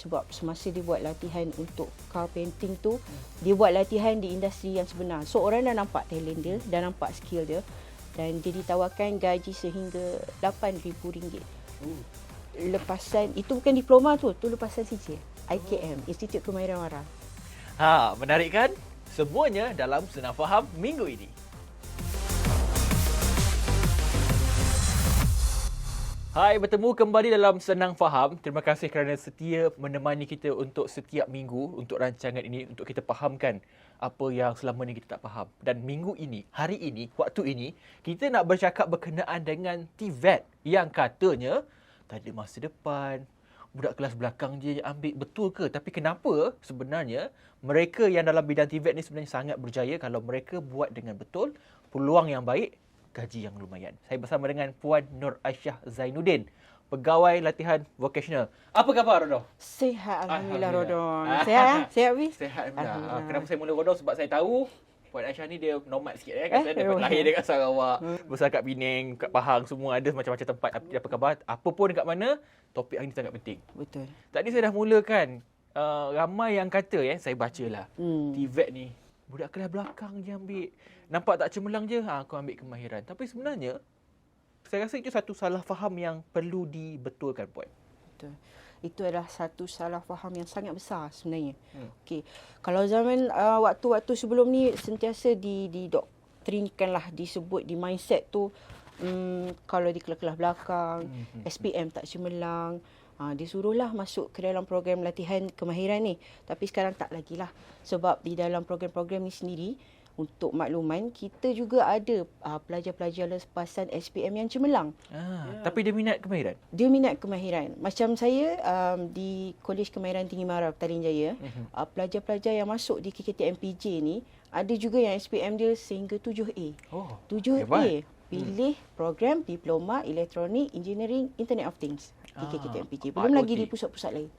Sebab semasa dia buat latihan untuk car painting tu, dia buat latihan di industri yang sebenar. So orang dah nampak talent dia, dah nampak skill dia, dan dia ditawarkan gaji sehingga RM8,000. Lepasan, itu bukan diploma tu lepasan sijil. IKM, Institut Kemahiran Mara. Menarik kan? Semuanya dalam Senang Faham minggu ini. Hai, bertemu kembali dalam Senang Faham. Terima kasih kerana setia menemani kita untuk setiap minggu untuk rancangan ini, untuk kita fahamkan apa yang selama ni kita tak faham. Dan minggu ini, hari ini, waktu ini, kita nak bercakap berkenaan dengan TVET yang katanya tak ada masa depan. Budak kelas belakang je yang ambil. Betul ke? Tapi kenapa sebenarnya mereka yang dalam bidang TVET ni sebenarnya sangat berjaya kalau mereka buat dengan betul, peluang yang baik, gaji yang lumayan. Saya bersama dengan Puan Nur Aisyah Zainuddin, pegawai latihan vocational. Apa khabar, Rodon? Sihat, Alhamdulillah, Rodon. Sihat? Sihat, Wi? Sihat, Alhamdulillah. Kenapa saya mula Rodon? Sebab saya tahu Puan Aisyah ni dia nomad sikit kan. Dia lahir dekat Sarawak, besar kat Penang, kat Pahang, semua ada macam-macam tempat. Apa khabar? Apa pun dekat mana, topik hari ni sangat penting. Betul. Tadi saya dah mulakan, ramai yang kata, saya bacalah, TVET ni budak kelas belakang je ambil. Nampak tak cemerlang je, aku ambil kemahiran. Tapi sebenarnya, saya rasa itu satu salah faham yang perlu dibetulkan, Puan. Betul. Itu adalah satu salah faham yang sangat besar sebenarnya. Okey. Kalau zaman waktu-waktu sebelum ni sentiasa didoktrinkanlah, disebut di mindset tu, kalau di kelas-kelas belakang, SPM tak cemerlang, disuruhlah masuk ke dalam program latihan kemahiran ni. Tapi sekarang tak lagi lah. Sebab di dalam program-program ni sendiri, untuk makluman, kita juga ada pelajar-pelajar lepasan SPM yang cemerlang. Tapi dia minat kemahiran? Dia minat kemahiran. Macam saya di Kolej Kemahiran Tinggi Mara, Petaling Jaya, pelajar-pelajar yang masuk di KKT MPJ ni, ada juga yang SPM dia sehingga 7A. 7A. Hebat. Pilih program Diploma Elektronik Engineering Internet of Things di KKT MPJ. Belum IoT. lagi di pusat-pusat lain.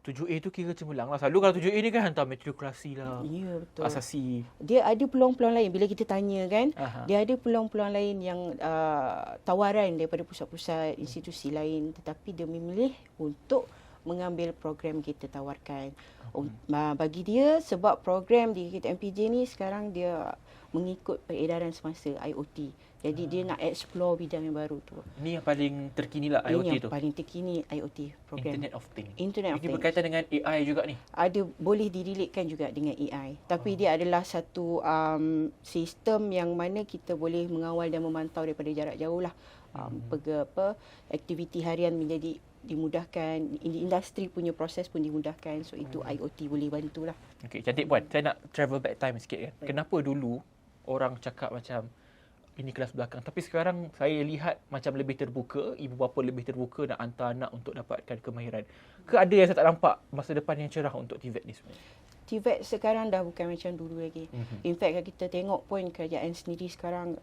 7A tu kira cemerlang lah. Selalu kalau 7A ni kan hantar matrikulasi lah. Ya, betul. Asasi. Dia ada peluang-peluang lain. Bila kita tanya kan, dia ada peluang-peluang lain yang tawaran daripada pusat-pusat institusi lain. Tetapi dia memilih untuk mengambil program kita tawarkan. Bagi dia, sebab program di KTMPJ ni sekarang dia mengikut peredaran semasa IoT. Jadi dia nak explore bidang yang baru tu. Ni yang paling terkini lah, IoT tu. Ini yang paling terkini, IoT program. Internet of Things. Internet of Ini Things. berkaitan dengan AI juga ni. Ada, boleh direlatekan juga dengan AI. Tapi dia adalah satu sistem yang mana kita boleh mengawal dan memantau daripada jarak jauh lah. Aktiviti harian menjadi dimudahkan, industri punya proses pun dimudahkan. So itu IoT boleh bantulah. Okey, cantik Puan. Saya nak travel back time sikit kan. Kenapa dulu orang cakap macam ini kelas belakang, tapi sekarang saya lihat macam lebih terbuka, ibu bapa lebih terbuka nak hantar anak untuk dapatkan kemahiran. Ke ada yang saya tak nampak masa depan yang cerah untuk TVET ni sebenarnya? TVET sekarang dah bukan macam dulu lagi. In fact, kalau kita tengok pun kerajaan sendiri sekarang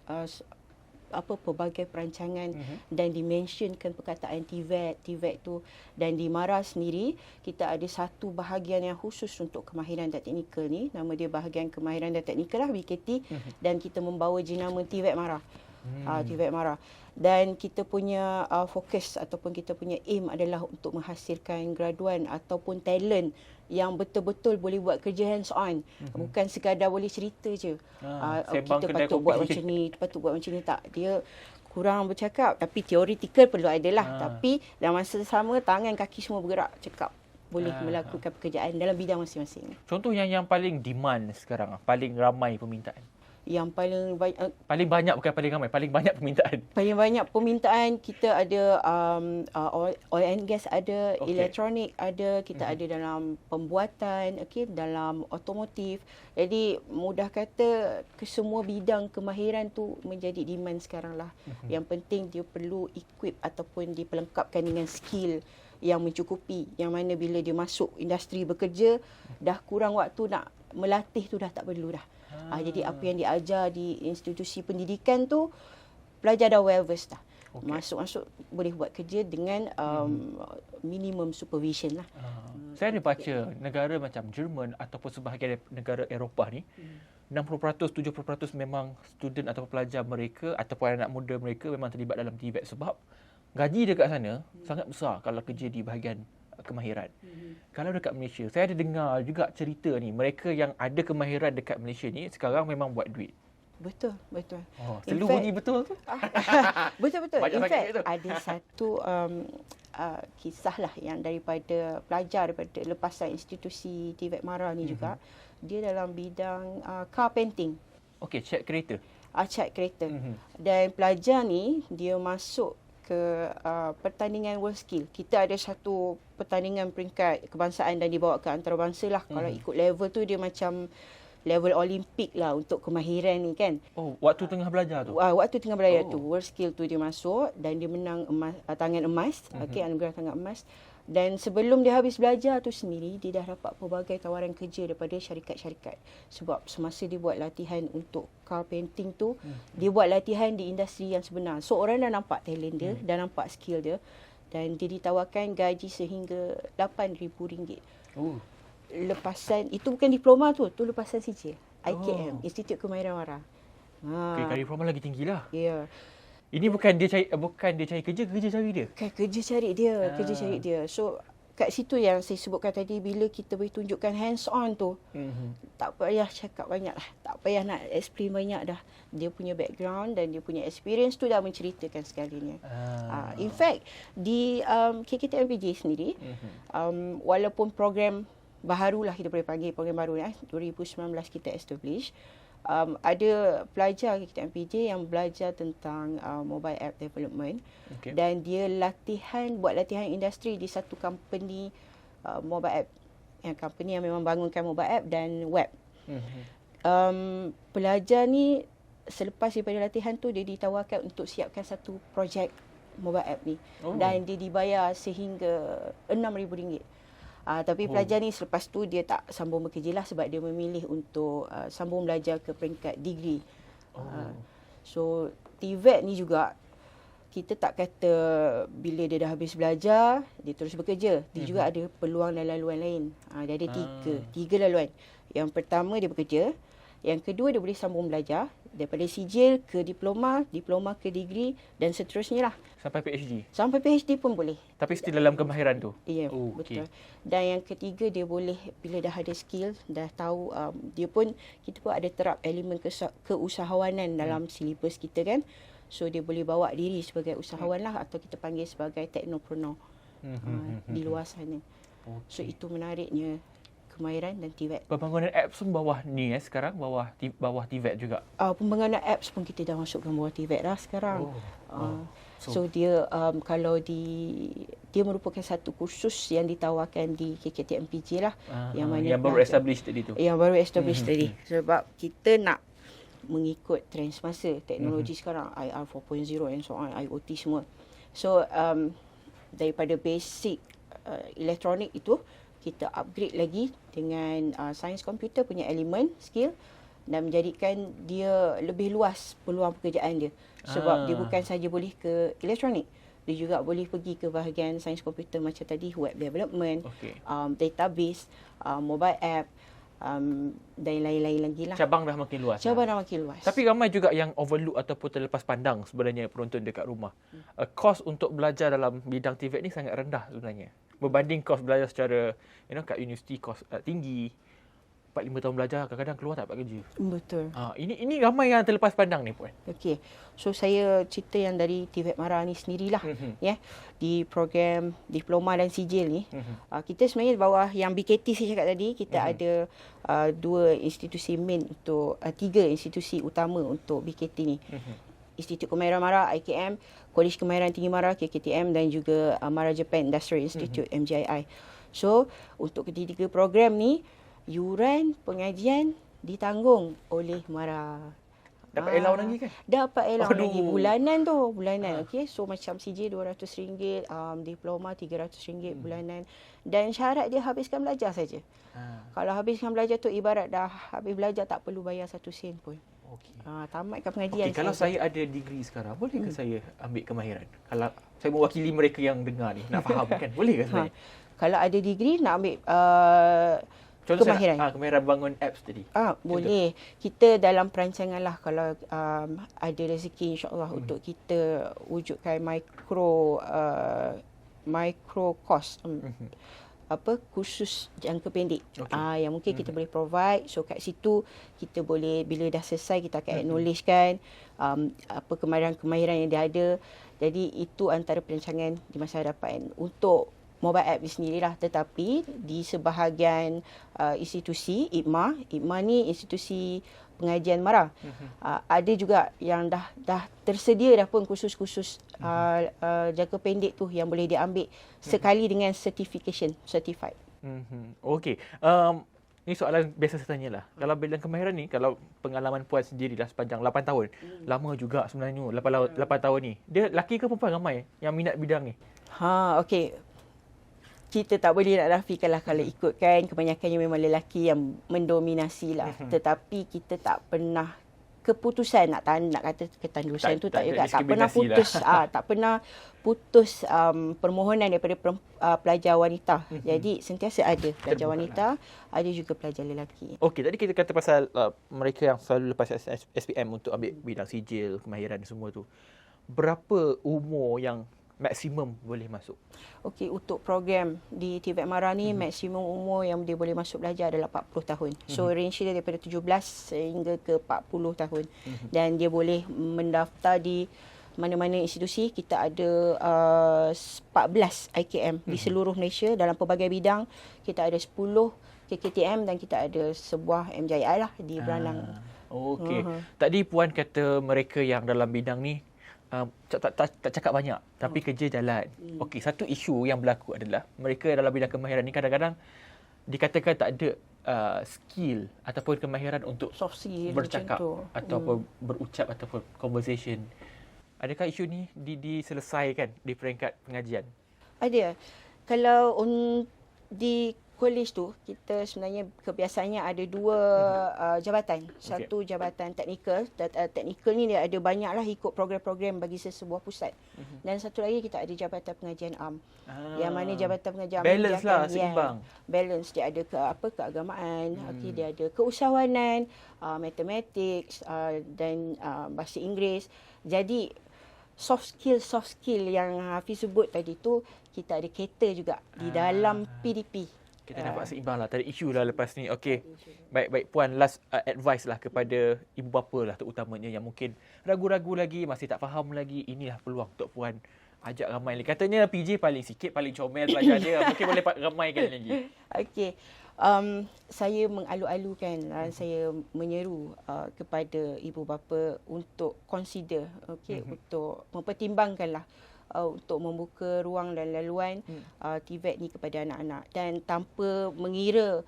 pelbagai perancangan dan dimensionkan perkataan TVET tu, dan di Mara sendiri kita ada satu bahagian yang khusus untuk kemahiran dan teknikal ni, nama dia bahagian kemahiran dan teknikal lah, BKT, dan kita membawa jenama TVET Mara. TVET Mara. Dan kita punya fokus ataupun kita punya aim adalah untuk menghasilkan graduan ataupun talent yang betul-betul boleh buat kerja hands on. Bukan sekadar boleh cerita je. Kita patut buat macam ni, patut buat macam ni. Tak, dia kurang bercakap. Tapi teoretikal perlu adalah. Tapi dalam masa sama, tangan kaki semua bergerak, cakap. Boleh melakukan pekerjaan dalam bidang masing-masing. Contoh yang paling demand sekarang, paling ramai permintaan. Yang paling banyak, bukan paling ramai, paling banyak permintaan. Paling banyak permintaan kita ada oil and gas ada, elektronik ada, kita ada dalam pembuatan, dalam otomotif. Jadi mudah kata kesemua bidang kemahiran tu menjadi demand sekarang lah. Yang penting dia perlu equip ataupun dipelengkapkan dengan skill yang mencukupi, yang mana bila dia masuk industri bekerja dah kurang waktu nak melatih tu, dah tak perlu dah. Jadi apa yang diajar di institusi pendidikan tu, pelajar dah well versed dah. Masuk-masuk boleh buat kerja dengan minimum supervision lah. Saya ada baca negara macam Jerman ataupun sebahagian negara Eropah ni, 60%, 70% memang student atau pelajar mereka ataupun anak muda mereka memang terlibat dalam TVET sebab gaji dekat sana sangat besar kalau kerja di bahagian kemahiran. Kalau dekat Malaysia, saya ada dengar juga cerita ni, mereka yang ada kemahiran dekat Malaysia ni sekarang memang buat duit. Betul. Oh, In selalu fact- bunyi betul tu. Betul. Banyak In sakit fact, tu. ada satu kisah lah yang daripada pelajar daripada lepasan institusi TVET Mara ni juga. Dia dalam bidang car painting, Okey, cat kereta. cat kereta. Dan pelajar ni dia masuk ke pertandingan World Skill. Kita ada satu pertandingan peringkat kebangsaan dan dibawa ke antarabangsa lah. Kalau ikut level tu dia macam level Olimpik lah untuk kemahiran ni kan. Oh, waktu tengah belajar tu. Waktu tengah belajar tu, World Skill tu dia masuk dan dia menang emas, tangan emas, okey, anugerah tangan emas. Dan sebelum dia habis belajar tu sendiri, dia dah dapat pelbagai tawaran kerja daripada syarikat-syarikat. Sebab semasa dia buat latihan untuk car painting tu, dia buat latihan di industri yang sebenar. So orang dah nampak talent dia, dah nampak skill dia, dan dia ditawarkan gaji sehingga RM8,000. Oh. Lepasan, itu bukan diploma tu lepasan sijil. IKM, Institut Kemahiran Mara. Okey, kali diploma lagi tinggilah. Ya. Ini bukan dia cari kerja cari dia. Kan kerja cari dia. So kat situ yang saya sebutkan tadi, bila kita boleh tunjukkan hands on tu, tak payah cakap banyak lah. Tak payah nak explain banyak dah. Dia punya background dan dia punya experience tu dah menceritakan segalanya. In fact, di KKTMPJ sendiri, walaupun program baharulah kita boleh panggil program baru ni, 2019 kita establish. Ada pelajar KKTMPJ yang belajar tentang mobile app development, dan dia buat latihan industri di satu company mobile app, company yang memang bangunkan mobile app dan web. Pelajar ni selepas daripada latihan tu, dia ditawarkan untuk siapkan satu projek mobile app ni, dan dia dibayar sehingga RM6,000. Tapi pelajar ni selepas tu dia tak sambung bekerja lah, sebab dia memilih untuk sambung belajar ke peringkat degree. So TVET ni juga, kita tak kata bila dia dah habis belajar dia terus bekerja. Dia juga ada peluang dan laluan lain. Dia ada tiga laluan. Yang pertama dia bekerja, yang kedua dia boleh sambung belajar daripada sijil ke diploma, diploma ke degree, dan seterusnya lah. Sampai PhD. Sampai PhD pun boleh. Tapi still dalam kemahiran tu. Ya, betul. Dan yang ketiga, dia boleh bila dah ada skill, dah tahu, kita pun ada terap elemen keusahawanan dalam silibus kita kan. So dia boleh bawa diri sebagai usahawan lah, atau kita panggil sebagai teknopreneur di luar sana. So itu menariknya kemahiran dan TVET. Pembangunan apps pun bawah ni sekarang, bawah TVET juga. Pembangunan apps pun kita dah masukkan bawah TVET lah sekarang. So dia kalau dia merupakan satu kursus yang ditawarkan di KKTMPJ lah, yang baru establish tadi tu. Yang baru establish tadi. Sebab kita nak mengikut trend semasa, teknologi sekarang, IR 4.0 and so on, IoT semua. So daripada basic elektronik itu, kita upgrade lagi dengan sains komputer punya elemen skill, dan menjadikan dia lebih luas peluang pekerjaan dia. Sebab dia bukan saja boleh ke elektronik, dia juga boleh pergi ke bahagian sains komputer macam tadi, web development, database, mobile app, dan lain-lain lagi lah. Cabang dah makin luas. Tapi ramai juga yang overlook ataupun terlepas pandang sebenarnya penonton dekat rumah. Kos untuk belajar dalam bidang TVET ni sangat rendah sebenarnya. Berbanding kos belajar secara kat universiti, kos tinggi. 4-5 tahun belajar, kadang-kadang keluar tak dapat kerja. Betul. Ini ramai yang terlepas pandang ni, Puan. Okey. So saya cerita yang dari TVET Mara ni sendirilah. Di program diploma dan sijil ni, kita sebenarnya bawah yang BKT saya cakap tadi, kita ada 2 institusi main untuk 3 institusi utama untuk BKT ni. Institut Kemahiran Mara IKM, Kolej Kemahiran Tinggi Mara KKTM, dan juga Mara Japan Industrial Institute MJII. So untuk ketiga program ni, yuran pengajian ditanggung oleh Mara. Dapat allowance lagi kan? Dapat allowance lagi bulanan. Okey, so macam CJ RM200, diploma RM300 bulanan, dan syarat dia habiskan belajar saja. Kalau habiskan belajar tu ibarat dah habis belajar, tak perlu bayar 1 sen pun. Tamatkan pengajian. Kalau saya ada degree sekarang, boleh ke saya ambil kemahiran? Kalau saya mewakili mereka yang dengar ni, nak faham kan? Boleh ke sebenarnya? Kalau ada degree nak ambil Contoh kemahiran. kemahiran bangun apps tadi. Boleh. Kita dalam perancangan lah kalau ada rezeki insya-Allah untuk kita wujudkan micro course. Kursus jangka pendek. Yang mungkin kita boleh provide. So kat situ kita boleh, bila dah selesai kita akan acknowledgekan kemahiran yang dia ada. Jadi itu antara perancangan di masa hadapan untuk mobile app ni sendirilah. Tetapi di sebahagian institusi, IPMA ni institusi pengajian MARA. Ada juga yang dah tersedia dah pun kursus-kursus jangka pendek tu yang boleh diambil sekali dengan certified. Okey. Ni soalan biasa saya tanyalah. Kalau bidang kemahiran ni, kalau pengalaman Puan sendirilah sepanjang 8 tahun, lama juga sebenarnya 8 tahun ni. Dia lelaki ke perempuan ramai yang minat bidang ni? Okey. Kita tak boleh nak nafikan lah kalau ikutkan kebanyakannya memang lelaki yang mendominasi lah. Tetapi kita tak pernah keputusan nak kata ketandusan tu tak juga. Tak pernah putus tak pernah putus permohonan daripada pelajar wanita. Jadi sentiasa ada pelajar wanita, ada juga pelajar lelaki. Okey, tadi kita kata pasal mereka yang selalu lepas SPM untuk ambil bidang sijil, kemahiran semua tu. Berapa umur yang maksimum boleh masuk? Okey, untuk program di TVET MARA ni maksimum umur yang dia boleh masuk belajar adalah 40 tahun. So range dia daripada 17 sehingga ke 40 tahun. Dan dia boleh mendaftar di mana-mana institusi. Kita ada 14 IKM di seluruh Malaysia dalam pelbagai bidang. Kita ada 10 KKTM dan kita ada sebuah MJI lah di Beranang. Okey. Tadi Puan kata mereka yang dalam bidang ni tak cakap banyak tapi kerja jalan. Okey, satu isu yang berlaku adalah mereka dalam bidang kemahiran ni kadang-kadang dikatakan tak ada skill ataupun kemahiran untuk soft skill bercakap ataupun berucap ataupun conversation. Adakah isu ni diselesaikan di peringkat pengajian? Ada. Kalau di kolej tu, kita sebenarnya kebiasaannya ada dua jabatan. Satu jabatan teknikal. Teknikal ni dia ada banyaklah ikut program-program bagi sesebuah pusat. Dan satu lagi kita ada jabatan pengajian am. Yang mana jabatan pengajian am balance lah, seimbang. Balance. Dia ada keagamaan, dia ada keusahawanan, matematik dan bahasa Inggeris. Jadi soft skill yang Hafiz sebut tadi tu, kita ada cater juga di dalam PDP. Kita nampak seimbang lah. Tak ada isu lah lepas ni. Okey. Baik Puan, last advice lah kepada ibu bapa lah terutamanya yang mungkin ragu-ragu lagi, masih tak faham lagi. Inilah peluang untuk Puan ajak ramai lagi. Katanya PJ paling sikit, paling comel pelajar dia. Mungkin boleh ramaikan lagi. Okey. Saya mengalu-alukan, saya menyeru kepada ibu bapa untuk consider, untuk mempertimbangkanlah untuk membuka ruang dan laluan TVET ni kepada anak-anak, dan tanpa mengira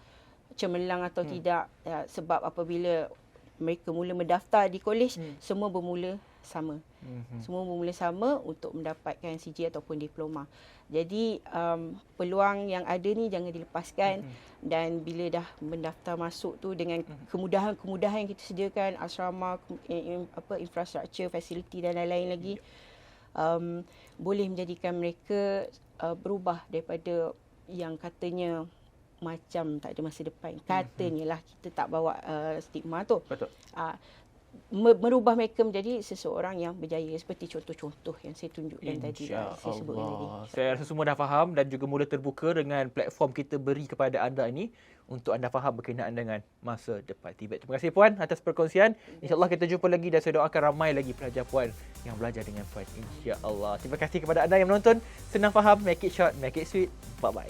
cemerlang atau tidak, sebab apabila mereka mula mendaftar di kolej, semua bermula sama. Semua bermula sama untuk mendapatkan CJ ataupun diploma. Jadi peluang yang ada ni jangan dilepaskan, dan bila dah mendaftar masuk tu dengan kemudahan-kemudahan yang kita sediakan, asrama, infrastruktur, fasiliti dan lain-lain lagi, boleh menjadikan mereka berubah daripada yang katanya macam tak ada masa depan. Katanya lah, kita tak bawa stigma tu. Betul. Merubah mereka menjadi seseorang yang berjaya, seperti contoh-contoh yang saya tunjukkan tadi. Saya sebutkan tadi. Saya rasa semua dah faham dan juga mula terbuka dengan platform kita beri kepada anda ini untuk anda faham berkenaan dengan masa depan TVET. Terima kasih Puan atas perkongsian. InsyaAllah kita jumpa lagi dan saya doakan ramai lagi pelajar Puan yang belajar dengan Puan. InsyaAllah. Terima kasih kepada anda yang menonton. Senang faham, make it short, make it sweet. Bye-bye.